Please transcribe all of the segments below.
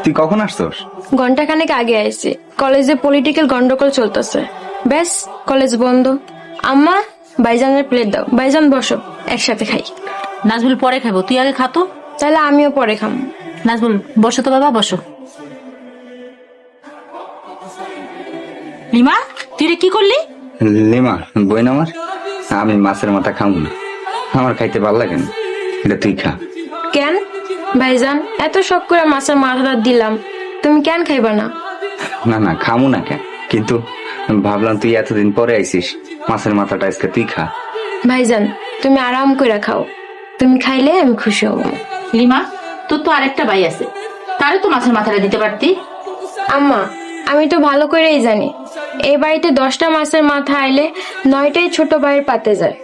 তুই কখন আসছস? ঘন্টাখানেক আগে আইছি। কলেজে পলিটিক্যাল গন্ডগোল চলতেছে, ব্যাস কলেজ বন্ধ। আম্মা, ভাইজানের প্লেট দাও। ভাইজান বসো, একসাথে খাই। নাজমুল পরে খাবো, তুই আগে খা তো। তাহলে আমিও পরে খাম। নাজমুল বসো তো বাবা, বসো। লিমা, তুই রে কি করলি? লিমা, বইন আমার, আমি মাছের মাথা খাবো না, আমার খাইতে ভালো লাগে না, এটা তুই খা। কেন ভাইজান, এত শখ করে মাছের মাথাটা দিলাম, তুমি কেন খাইবা না? না না, খামু না কেন, কিন্তু ভাবলাম তুই এতদিন পরে আইছিস, মাছের মাথাটা আজকে তুই খা। ভাইজান, তুমি আরাম করে খাও, তুমি খাইলে আমি খুশি হব। লিমা, তোর তো আরেকটা ভাই আছে, তারে তো মাছের মাথাটা দিতে পারতি। আম্মা, আমি তো ভালো করেই জানি এই বাড়িতে 10টা মাছের মাথা আইলে 9টাই ছোট ভাইয়ের পাতে যায়।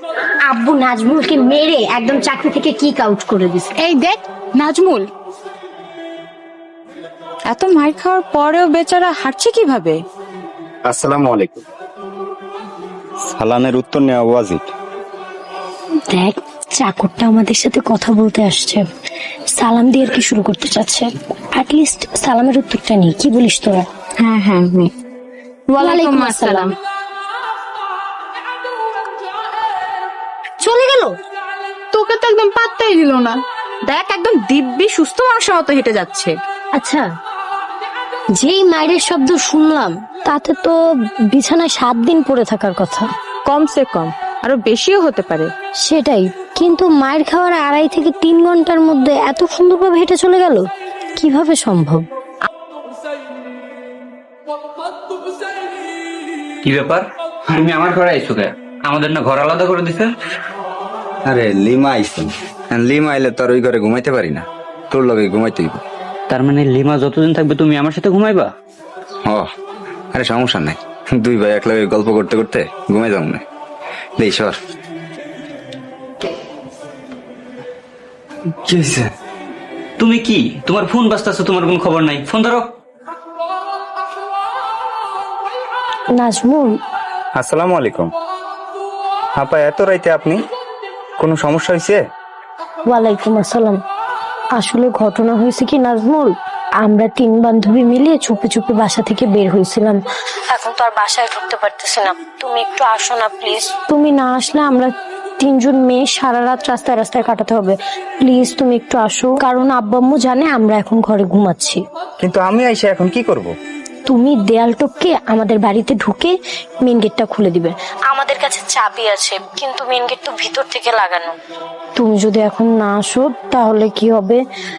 আব্বু নাজমুলকে মেরে একদম চাকরি থেকে কিক আউট করে দিছে। এই দেখ নাজমুল, এত মার খাওয়ার পরেও বেচারা হাঁটছে কিভাবে? আসসালামু আলাইকুম। সালামের উত্তর নেওয়া ওয়াজিব। দেখ, চাকরটা আমাদের সাথে কথা বলতে আসছে, সালাম দিয়ে আর কি শুরু করতে চাচ্ছে। অ্যাটলিস্ট সালামের উত্তরটা নেই, কি বলিস তোরা? হ্যাঁ হ্যাঁ, ওয়ালাইকুম আসসালাম। চলে গেল। তোকে তো একদম পাত্তাই দিল না। দেখ, একদম দিব্যি সুস্থ মানুষের মতো হেঁটে যাচ্ছে। আচ্ছা, যেই মায়ের শব্দ শুনলাম তাতে তো বিছানায় 7 দিন পড়ে থাকার কথা। কমসে কম আরো বেশিও হতে পারে। সেটাই, কিন্তু মায়ের খাওয়ার 2.5 থেকে 3 ঘন্টার মধ্যে এত সুন্দরভাবে হেঁটে চলে গেল, কিভাবে সম্ভব? কি ব্যাপার, তুমি আমার ঘরে আইছো কে? আমাদের না ঘর আলাদা করে দিছে? আরে লিমা আইছে, লিমা আইলে তোর ওই ঘরে ঘুমাইতে পারি না, তোর লগে ঘুমাইতে হইব। তার মানে লিমা যতদিন থাকবে তুমি আমার সাথে ঘুমাইবা? ও, আরে সমস্যা নাই, 2 ভাই একলগে গল্প করতে করতে ঘুমাই যাবো না। দেই সর। কি হয়েছে? তুমি কি, তোমার ফোন বাজতেছে, তোমার কোনো খবর নাই? ফোন ধরো। নাজমুল, আসসালামু আলাইকুম। আপা, এত রাইতে আপনি, কোনো সমস্যা হয়েছে? ওয়ালাইকুম আসসালাম। আসলে ঘটনা হয়েছে কি নাজমুল, আমরা 3 বান্ধবী মিলে চুপি চুপি বাসা থেকে বের হয়েছিলাম। এখন তো আর বাসায় ঢুকতে পারতেছি না, তুমি একটু আসো না প্লিজ। তুমি না আসলে আমরা 3 জন মেয়ে সারা রাত রাস্তায় রাস্তায় কাটাতে হবে। প্লিজ তুমি একটু আসো, কারণ আব্বা আম্মু জানে আমরা এখন ঘরে ঘুমাচ্ছি। কিন্তু আমি আইসা এখন কি করব? তুমি দেয়াল টপকে আমাদের বাড়িতে ঢুকে মেন গেটটা খুলে দিবে। আমাদের কাছে চাবি আছে, কিন্তু মেন গেট তো ভিতর থেকে লাগানো। তুমি যদি এখন না আসো তাহলে কি হবে,